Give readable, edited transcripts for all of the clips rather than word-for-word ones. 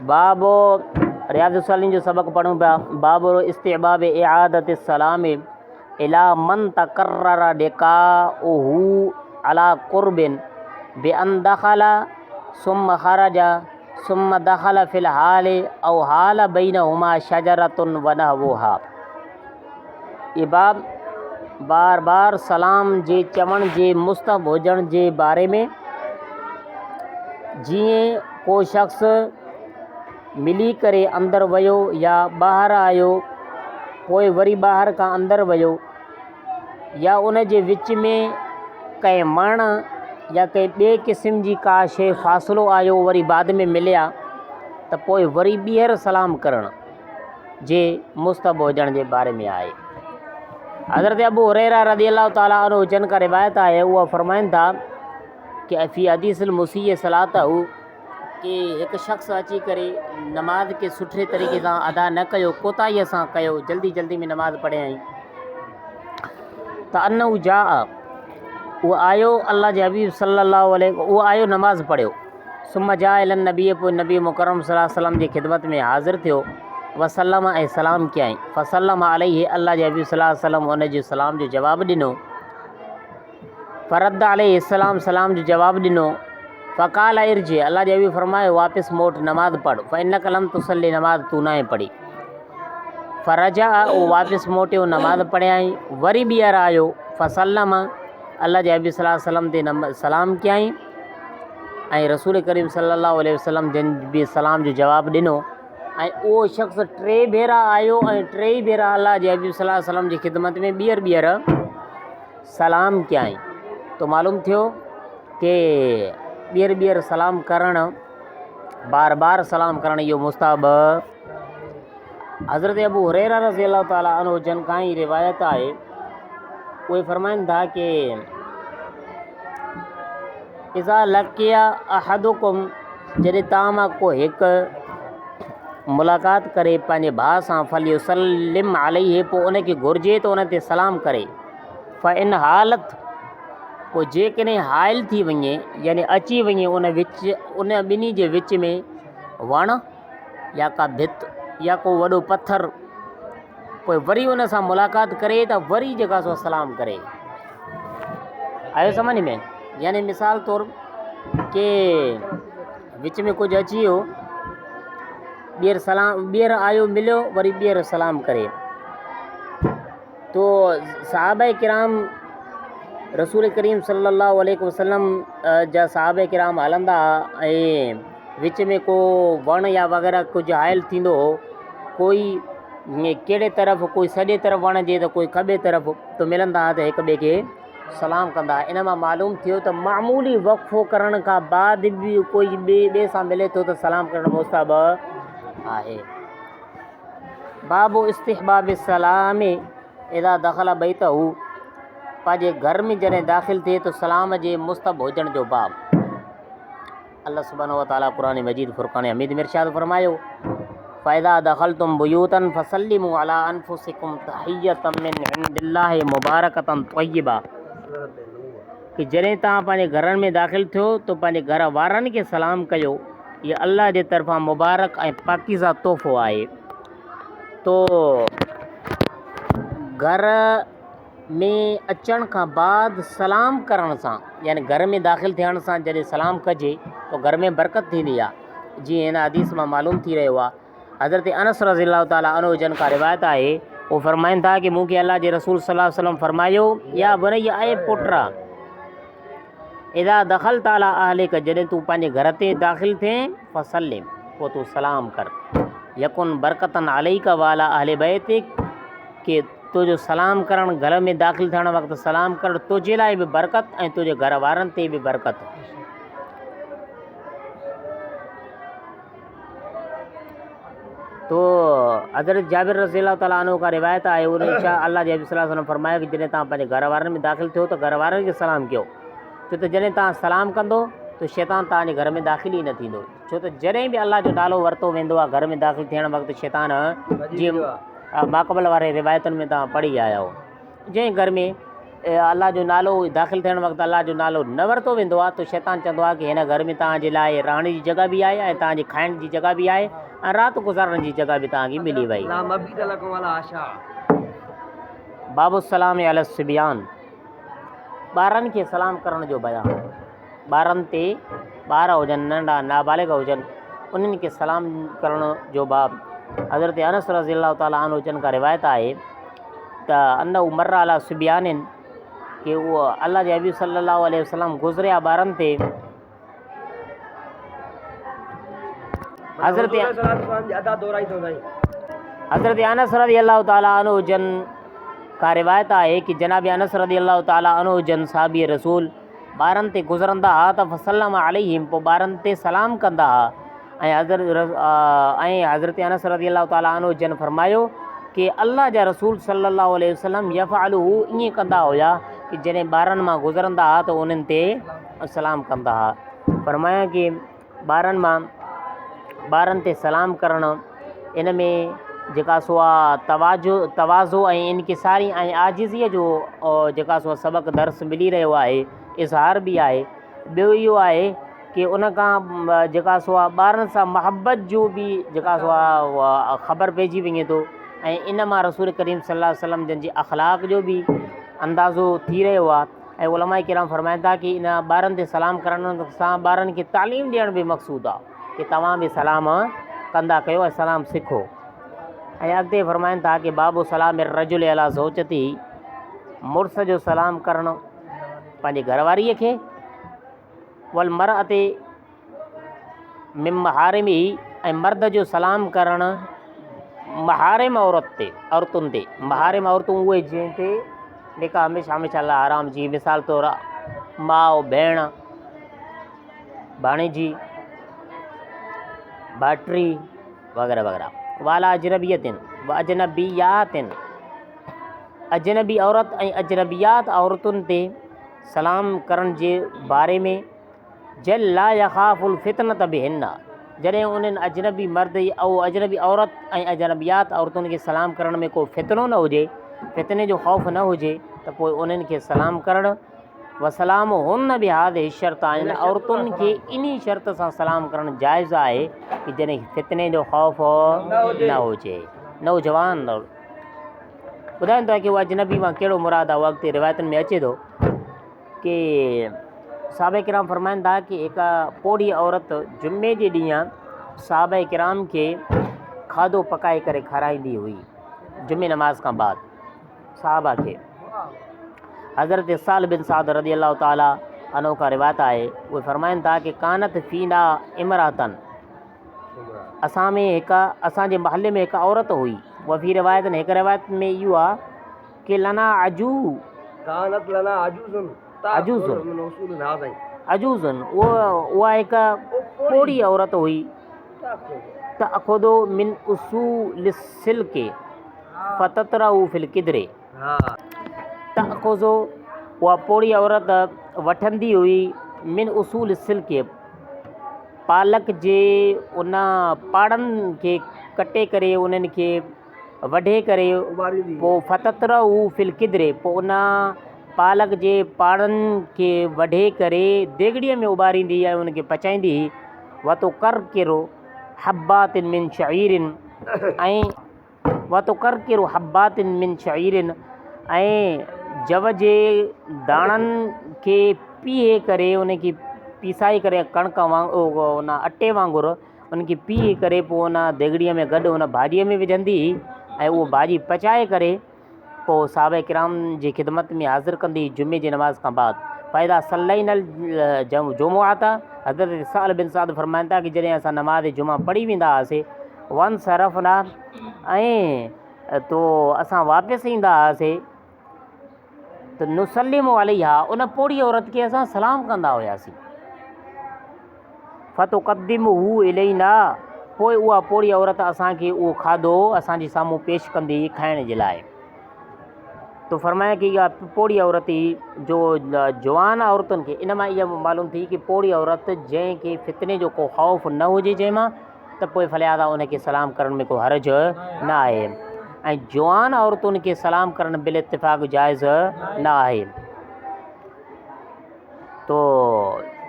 बाबो रियाज़ुस सालिहीन जो सबक़ पढ़ूं पिया। बाबो इस्तिहबाब इआदत सलाम इला मन तकर्रर लिक़ाउहु अला क़ुर्बिन बिअन दख़ल सुम्मा ख़रज सुम्मा दख़ल फ़िल हाल औ हाल बैनहुमा शजरतुन व नहवुहा। ये बाब बार बार सलाम जे चवण जे मुस्तहब हुजण जे बारे में। जीअं को शख़्स मिली करे अंदरि वियो या ॿाहिरि आयो, पोइ वरी ॿाहिरि खां अंदरि वियो, या उन जे विच में कंहिं वण या कंहिं ॿिए क़िस्म जी का शइ फ़ासिलो आयो, वरी बाद में मिलिया, त पोइ वरी ॿीहर सलाम करण जे मुस्तहब हुजण जे बारे में आहे। हज़रत अबू हुरैरा रज़ियल्लाहु ताला अन्हु जन का रिवायत आहे, उहा फरमाइनि था कि फ़ी हदीसिल मुसीअ सलातहु कि हिकु शख़्स अची करे नमाज़ खे सुठे तरीक़े सां अदा न कयो, कोताहीअ सां कयो, जल्दी जल्दी में नमाज़ पढ़ियईं, त अनहु जा उहो आयो अल्लाह जे हबीब सल्लल्लाहु अलैहि उहो आयो नमाज़ पढ़ियो, सुम्मा जा इलन नबी, पोइ नबी मुकरम सल्लल्लाहु अलैहि वसल्लम जी ख़िदमत में हाज़िर थियो, वसल्लम ऐं सलाम कयईं, फ़सल्लम अलैहि, अल्लाह जे हबीब सल्लल्लाहु अलैहि वसल्लम उन जे सलाम जो जवाबु ॾिनो, फ़रद अलैहि सलाम, सलाम जो जवाबु ॾिनो, फ़क़ाल इर्जि, अल्लाह जे हबीब फरमायो वापसि मोट नमाज़ पढ़, फ़इन्नक लम तुसल्ली, नमाज़ तू न पढ़ी, फ़रजा, उहो वापसि मोटियो, नमाज़ पढ़ियाईं, वरी ॿीहर आयो, फ़सल्लम, अल्लाह जे हबीब सल्लल्लाहु अलैहि वसल्लम ते सलाम कयईं, ऐं रसूल करीम सल्लल्लाहु अलैहि वसल्लम जिन बि सलाम जो जवाबु ॾिनो, ऐं उहो शख़्स टे भेरा आयो ऐं टे भेरा अल्लाह जे हबीब सल्लल्लाहु अलैहि वसल्लम जी ख़िदमत में ॿीहर सलाम कयईं। तो मालूम थियो कि ॿीहर सलाम करणु, बार बार सलाम करणु इहो मुस्तहब। हज़रत अबू हुरैरा रज़ियल्लाहु ताला अन्हु जन खां ई रिवायत आहे, उहे फरमाइनि था कि इज़ा लक़िया अहदुकुम, जॾहिं तव्हां मां को हिकु मुलाक़ात करे पंहिंजे भाउ सां, फलयुसल्लिम अलैहि, पोइ उनखे घुरिजे त उन ते सलाम करे, फ़इन हालत, पोइ जेकॾहिं हाइल थी वञे, यानी अची वञे उन ॿिन्ही जे विच में वण या का भित या को वॾो पत्थर, पोइ वरी उन सां मुलाक़ात करे त वरी जेका सो सलाम करे। आयो सम्झ में? यानी मिसाल तौरु के विच में कुझु अची वियो, ॿीहर आयो, मिलियो, वरी ॿीहर सलाम करे। तो सहाबा किराम रसूल करीम सल्लल्लाहु अलैहि वसल्लम जा सहाबा किराम हलंदा, ऐं विच में को वण या वग़ैरह कुझु हाइल थींदो हो, कोई कहिड़े तरफ़, कोई सॼे तरफ़ वण जे त कोई खॿे तरफ़, तो मिलंदा त हिक ॿिए खे सलाम कंदा। इन मां मालूम थियो त मामूली वक़फ़ो करण खां बाद बि कोई ॿिए सां मिले थो त सलाम करणु मुस्तहब आहे। बाबो इस्तिहबाब सलाम इज़ा दख़ल बैतहु, पंहिंजे घर में जॾहिं दाख़िल थिए तो सलाम जे मुस्तहब हुजण जो बाब। अल्लाह सुब्हानहु व तआला क़ुरान मजीद फ़ुरक़ान हमीद में इरशाद फरमायो, फ़इज़ा दख़लतुम बुयूतन फ़सल्लिमू अला अनफुसिकुम तहियतम मिन इंदिल्लाहि मुबारकतन तय्यबा, कि जॾहिं तव्हां पंहिंजे घरनि में दाख़िल थियो तो पंहिंजे घर वारनि खे सलाम कयो, ये अल्लाह जे तरफ़ां मुबारक ऐं पाकीज़ा तोहफ़ो आहे। तो घर में अचण खां बाद सलाम करण सां, यानी घर में दाख़िल थियण सां जॾहिं सलाम कजे तो घर में बरकत थींदी आहे। जीअं हिन हदीस मां मालूम थी रहियो आहे, हज़रत अनस रज़ियल्लाहु ताला अन्हु जन का रिवायत आहे, वो फरमाइनि था कि मूंखे अल्लाह जे रसूल सल्लल्लाहु अलैहि वसल्लम फरमायो, या बुनैया, आहे पुटरा, इज़ा दख़लत अला अहलिक, जॾहिं तूं पंहिंजे घर ते दाख़िल थिए, फ़सल्लिम, पोइ तूं सलाम कर, यकुन बरकतन अलैक व अला अहले बैतिक, कि तुंहिंजो सलाम करणु, घर में दाख़िल थियण वक़्तु सलाम करणु तुंहिंजे लाइ बि बरकत ऐं तुंहिंजे घर वारनि ते बि बरकत। तो हज़रत जाबिर रज़ियल्लाहु ताला अन्हु का रिवायत आहे, उन अल्लाह जे हबीब सल्लल्लाहु अलैहि वसल्लम फरमायो कि जॾहिं तव्हां पंहिंजे घर वारनि में दाख़िल थियो त घर वारनि खे सलाम कयो, छो त जॾहिं तव्हां सलाम कंदो तो शैतान तव्हांजे घर में दाख़िल ई न थींदो, छो त जॾहिं बि अल्लाह जो नालो वरितो वेंदो आहे घर में दाख़िल थियण वक़्तु शैतान, जीअं माक़बल वारे रिवायतुनि में तव्हां पढ़ी आया हो, जंहिं घर में अल्लाह जो नालो दाख़िल थियण वक़्तु अल्लाह जो नालो न वरितो वेंदो आहे त शैतान चवंदो आहे कि हिन घर में तव्हांजे लाइ रहण जी जॻह बि आहे ऐं तव्हांजे खाइण जी जॻह बि आहे ऐं राति गुज़ारण जी जॻह बि तव्हांखे मिली वई। बाबु सलाम अल सिबियान, ॿारनि खे सलाम करण जो बयानु। ॿारनि ते, ॿार हुजनि नंढा नाबालिग हुजनि, उन्हनि खे सलाम करण जो बाब हज़रत अनस रज़ी अल्लाह ताला अन्हु जन खां रिवायत आहे त अन उमर अला सिबियानिन कि उहो अल्लाह जे हबीब सल्लल्लाहु अलैहि वसल्लम गुज़रिया ॿारनि ते। हज़रत अनस रज़ी अल्लाह ताला अन्हु जन खां रिवायत आहे कि जनाब अनस रज़ी अल्लाह ताला अन्हु जन साहबी रसूल ॿारनि ते गुज़रंदा हुआ त फसलम अलैहिम, पोइ ॿारनि ते सलाम कंदा हुआ। ऐं हज़रत अनस रज़ी अल्लाह ताला अन्हु जन फरमायो कि अल्लाह जा रसूल सल्लल्लाहु अलैहि वसल्लम यफ़अलुहु, ईअं कंदा हुया कि जॾहिं ॿारनि मां गुज़रंदा हुआ त उन्हनि ते सलाम कंदा हुआ। फरमाया कि ॿारनि ते सलाम करणु इन में जेका सो आहे तवाज़ो ऐं इनकिसारी ऐं आजिज़ीअ जो जेका सो सबक़ु दर्स मिली रहियो आहे, इज़हार बि आहे। ॿियो इहो आहे कि उन खां जेका सो आहे ॿारनि सां मुहबत जो बि जेका सो आहे ख़बर पइजी वञे थो ऐं इन मां रसूल करीम सल्लल्लाहु अलैहि वसल्लम जन जी अख़लाक़ जो बि अंदाज़ो थी रहियो आहे। ऐं उलमा किराम फरमाइनि था कि इन ॿारनि ते सलाम करण सां ॿारनि खे तालीम ॾियण बि मक़सूदु आहे कि तव्हां बि सलाम कंदा कयो ऐं सलाम सिखो। ऐं अॻिते फरमाइनि था कि बाबु सलाम रजुल अला ज़ौजती, मुड़ुस जो सलाम करणु पंहिंजे घरवारीअ खे, वल मरअते मिन महारिमी, ऐं मर्द जो सलाम करणु महारिम औरतुनि ते। महारिम औरतूं उहे जंहिं ते निकाह हमेशह लाइ हराम जी, मिसाल तौरु माउ, भेण, भाणेजी, भाइटी वग़ैरह वग़ैरह। वाला अजनबियतिन व अजनबियातिन, अजनबी औरत ऐं अजनबियात औरतुनि ते सलाम करण जे बारे में जल ला यख़ाफ़ुल फितनत बिहिन्न, जॾहिं उन्हनि अजनबी मर्द ऐं अजनबी औरत ऐं अजनबियात औरतुनि खे सलाम करण में को फितनो न हुजे, फितने जो ख़ौफ़ न हुजे, त पोइ उन्हनि खे सलाम करणु वसलाम हुन बि हाज़िही शर्त आहिनि। औरतुनि खे इन शर्त सां सलाम करणु जाइज़ आहे कि जॾहिं फितने जो ख़ौफ़ न हुजे। नौजवान ॿुधाइनि था कि उहा अजनबी मां कहिड़ो मुराद आहे। वक़्तु रिवायतुनि में अचे थो कि साहबे किराम फरमाइनि था कि हिकु पोड़ी औरत जुमे जे ॾींहुं साहबे किराम खे खाधो पकाए करे खाराईंदी हुई जुमे नमाज़ खां बाद साहबा खे। हज़रत साल बिन साद रज़ी अल्लाह ताला अन्हु खां रिवायत आहे, उहे फरमाइनि था कि कानत फीना इमरातन, असांजे महले में हिकु औरत हुई। वफ़ी रिवायतनि, हिकु रिवायत में इहो आहे कि लना अजूज़न, उहा हिकु पोड़ी औरत हुई। त अख़ुदो मिन उसूल सिल्के फ़ततरऊ फिल किदरे, त अख़ुज़ो उहा पोड़ी औरत वठंदी हुई मिन उसूल सिल्के, पालक जे उन पाड़नि खे कटे करे उन्हनि खे वढे करे पोइ फ़ततरऊ फिल किदरे, पोइ उन पालक जे पाड़नि खे वढे करे देगड़ीअ में उॿारींदी ऐं उनखे पचाईंदी। वतो कर किरो हब्बातिन मिन शईरिन, ऐं वतो कर किरो हब्बातिन मिन शईरिन, ऐं जव जे दाणनि खे पीहे करे उनखे पीसाए करे कणिक वांगुरु उन अटे वांगुरु उनखे पीहे करे पोइ उन देगड़ीअ में गॾु उन भाॼीअ में विझंदी ऐं उहो भाॼी पचाए करे पोइ साहबे किराम जी ख़िदमत में हाज़िर कंदी जुमे जी नमाज़ खां बाद। फ़ाइदा सल्लैनल जुमुआ था, हज़रत साल बिन साद फरमाइनि था कि जॾहिं असां नमाज़ जुमा पढ़ी वेंदा हुआसीं वन सरफ़ना, ऐं तो असां वापसि ईंदा हुआसीं त नुसलिम अलैहा, उन पोड़ी औरत खे असां सलाम कंदा हुआसीं। फ़तुक़द्दिमु हू इलैना, पोइ उहा पोड़ी औरत असांखे उहो खाधो असांजे साम्हूं पेश कंदी खाइण जे लाइ। तो फरमाया कि इहा पोड़ी औरत ई जो जवान औरतुनि खे, इन मां इहा मालूम थी कि पोड़ी औरत जंहिंखे फितने जो को ख़ौफ़ न हुजे जंहिंमां, त पोइ फलियादा उनखे सलाम करण में को हर्ज न आहे। ऐं जवान औरतुनि खे सलाम करणु बिल इत्तिफ़ाक़ जाइज़ न आहे। तो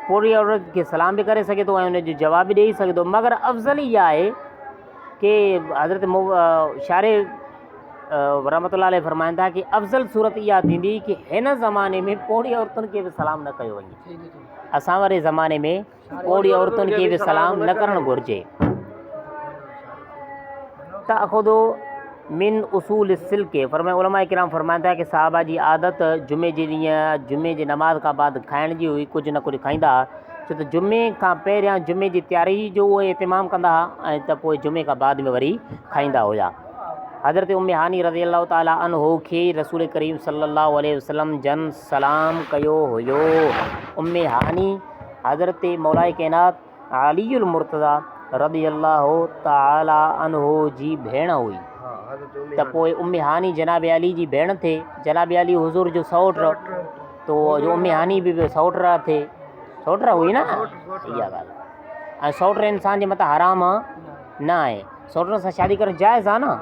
पूरी औरत खे सलाम बि करे सघे थो ऐं उनजो जवाब बि ॾेई सघे थो, मगर अफ़ज़ल इहा आहे कि हज़रत शारे रहमतुल्लाह अलैह फरमाइनि था कि अफ़ज़ल सूरत इहा थींदी कि हिन ज़माने में पोड़ी औरतुनि खे बि सलाम न कयो वञे। असां वारे ज़माने में पोड़ी औरतुनि खे बि सलाम न करणु घुरिजे। तअख़ुदु मिन उसूल सिल्क फरमाए उलमा किराम फरमाइनि था कि साहबा जी आदत जुमे जे ॾींहुं जुमे जी नमाज़ खां बाद खाइण जी हुई, कुझु न कुझु खाईंदा हुआ, छो त जुमे खां पहिरियां जुमे जी तयारी जो उहे इतिमाम कंदा हुआ ऐं त पोइ जुमे खां बाद में वरी खाईंदा हुआ। हज़रत उम्मे हानी रज़ी अल्लाह ताला अन्हो खे रसूल करीम सल्लल्लाहु अलैहि वसल्लम जन सलाम कयो हुयो। उम्मे हानी हज़रत मौलाए कैनात अलीउल मुर्तज़ा रज़ी अल्लाह ताला अन्हो जी भेण हुई। त पोइ उम्मे हानी जनाब अली जी भेण थिए, जनाब अली हुज़ूर जो सौट, तो जो उम्मे हानी बि सौट थिए, सौट हुई न इहा ॻाल्हि। ऐं सौट इंसान जे मथां हराम न आहे, सौट सां शादी करणु जाइज़ आहे न।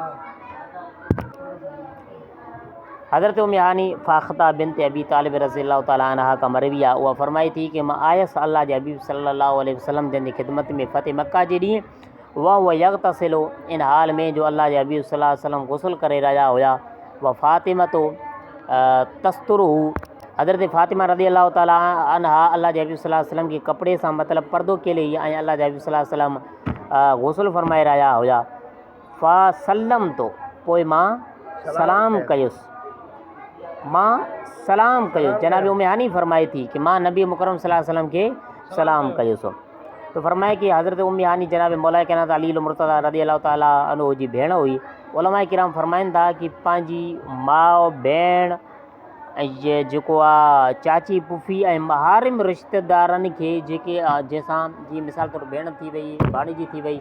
हज़रत उम्मे हानी फ़ाख़्ता बिन्त अबी तालिब रज़ी अल्लाह ताला अन्हा का मरवी आहे, उहा फरमाई थी कि मां आयसि अल्लाह जे हबीब सल्लल्लाहु अलैहि वसल्लम जंहिंजी ख़िदमत में फ़तेह मक्का जे ॾींहुं उहा यग़्तसिलु इन हाल में जो अल्लाह जे हबीब सल्लल्लाहु अलैहि वसल्लम गुस्ल करे रहिया हुया। व फ़ातिमा तो तस्तुरहू, हज़रत फ़ातिमा रज़ी अल्लाह ताला अन्हा अल्लाह जे हबीब सल्लल्लाहु अलैहि वसल्लम के कपिड़े सां मतिलबु पर्दो केले ऐं अल्लाह जे हबीब सल्लल्लाहु अलैहि वसल्लम गुस्ल फरमाए रहिया हुया। फ़सल्लम तो, पोइ मां सलाम कयुसि, मां सलाम कयुसि। जनाब उम्मे हानी फरमाई थी कि मां नबी मुकरम सल्लल्लाहु अलैहि वसल्लम के सलाम कयुसि। तो फरमाए कि हज़रत उम्मे हानी जनाब मौला कैनात अली मुर्तज़ा रज़ी अल्लाह ताला अन्हु जी भेण हुई। उलमा किराम फरमाइनि था कि पंहिंजी माउ भेण ऐं जेको आहे चाची पुफी ऐं महारिम रिश्तेदारनि खे जेके जंहिंसां जीअं मिसाल तौरु भेण थी वई, भाणीजी थी वई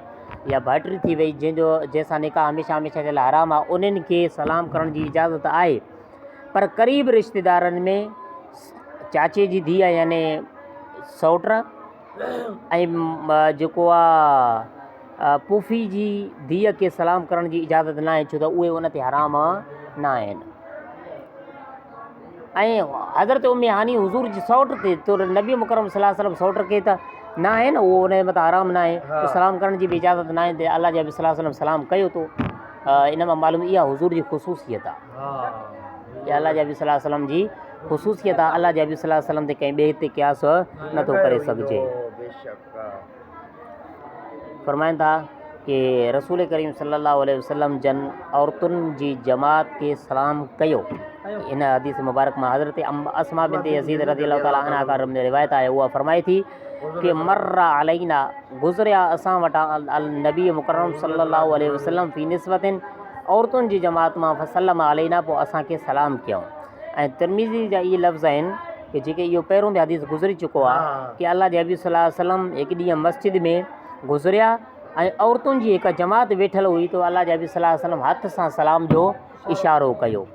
या भाइटी थी वई, जंहिंसां निकाह हमेशह हमेशह जे लाइ हराम आहे, उन्हनि खे सलाम करण जी इजाज़त आहे। पर क़रीब रिश्तेदारनि में चाचे जी धीअ यानी सौट ऐं जेको आहे पुफी जी धीअ खे सलाम करण जी इजाज़त न आहे, छो त उहे उन ते हराम न आहिनि। ऐं हज़रत उम्मे हानी हुज़ूर जी सौट थिए तो नबी मुकरम सल्लल्लाहु अलैहि वसल्लम सौट खे त न आहे न, उहो उन जे मथां हराम न आहे, तो सलाम करण जी बि इजाज़त न आहे। त अल्लाह जे हबीब सल्लल्लाहु अलैहि वसल्लम सलाम कयो तो, इन मां मालूम इहा हुज़ूर जी ख़ुसूसियत आहे, इहा अल्लाह जे हबीब सल्लल्लाहु अलैहि वसल्लम जी ख़ुसूसियत आहे। अल्लाह जे हबीब सल्लल्लाहु अलैहि वसल्लम ते कंहिं ॿिए ते क़यास नथो करे सघिजे। फरमाइनि था कि रसूल करीम सल्लल्लाहु अलैहि वसल्लम जन औरतुनि जी जमात खे सलाम कयो। इन हदीस मुबारक में हज़रत अस्मा बिन्त यज़ीद रज़ी अल्लाह ताला अन्हा का रिवायत आहे, उहा फरमाई थी कि मर्रा अलैना, गुज़रिया असां वटां अल नबी मुकरम सल्लल्लाहु अलैहि वसल्लम फ़ी निस्बतिन, औरतुनि जी जमात मां फसल्लम अलैना, पोइ असांखे सलाम कयूं। ऐं तिरमिज़ी जा इहे लफ़्ज़ आहिनि कि जेके इहो पहिरों बि हदीस गुज़री चुको आहे कि अल्लाह जे हबीब सल्लल्लाहु अलैहि वसल्लम हिकु ॾींहुं मस्जिद में गुज़रिया ऐं औरतुनि जी हिकु जमात वेठल हुई, तो अल्लाह जे हबीब सल्लल्लाहु अलैहि वसल्लम हथ सां सलाम जो इशारो कयो।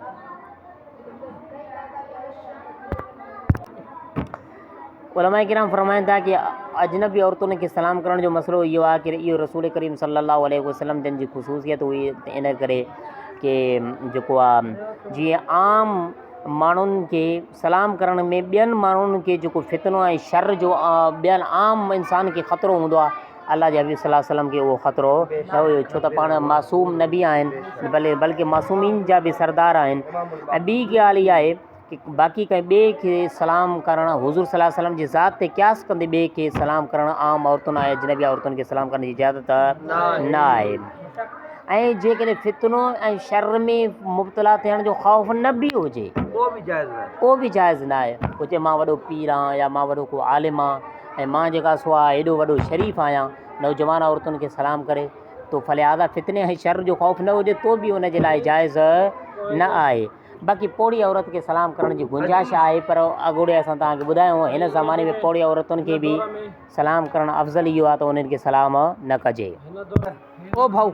उलमा किराम फरमाइनि था कि अजनबी औरतुनि खे सलाम करण जो मसइलो इहो आहे कि इहो रसूल करीम सल्लल्लाहु अलैहि वसल्लम जन जी ख़ुसूसियत हुई, इन करे कि जेको आहे जीअं आम माण्हुनि खे सलाम करण में ॿियनि माण्हुनि खे जेको फितनो ऐं शर जो ॿियनि आम इंसान खे ख़तरो हूंदो आहे, अल्लाह जे हबीब सल्लल्लाहु अलैहि वसल्लम खे उहो ख़तरो न हुयो, छो त पाण मासूम नबी आहिनि, बल्कि मासूमीन जा बि सरदार आहिनि। ऐं ॿी ॻाल्हि इहा आहे कि बाक़ी कंहिं ॿिए खे सलाम करणु हुज़ूर सल्लल्लाहु अलैहि वसल्लम जी ज़ात ते क़यास कंदे ॿिए खे सलाम करणु आम औरतुनि ऐं अजनबी औरतुनि खे सलाम करण जी इजाज़त न आहे। ऐं जेकॾहिं फितनो ऐं शर में मुब्तला थियण जो ख़ौफ़ न बि हुजे, उहो बि जाइज़ न आहे। हुजे मां वॾो पीर आहियां या मां वॾो को आलिम आहियां ऐं मां जेका सो आहे एॾो वॾो शरीफ़ आहियां, नौजवान औरतुनि खे सलाम करे तो फलिहाज़ा फितने ऐं शर जो ख़ौफ़ न हुजे तो बि उन जे लाइ जाइज़ न आहे। बाक़ी पोड़ी औरत खे सलाम करण जी गुंजाइश आहे, पर अॻोड़े असां तव्हांखे ॿुधायूं हिन ज़माने में पोड़ी औरतुनि खे बि सलाम करणु अफ़ज़ल इहो आहे त उन्हनि खे सलाम न कजे। ओ भाऊ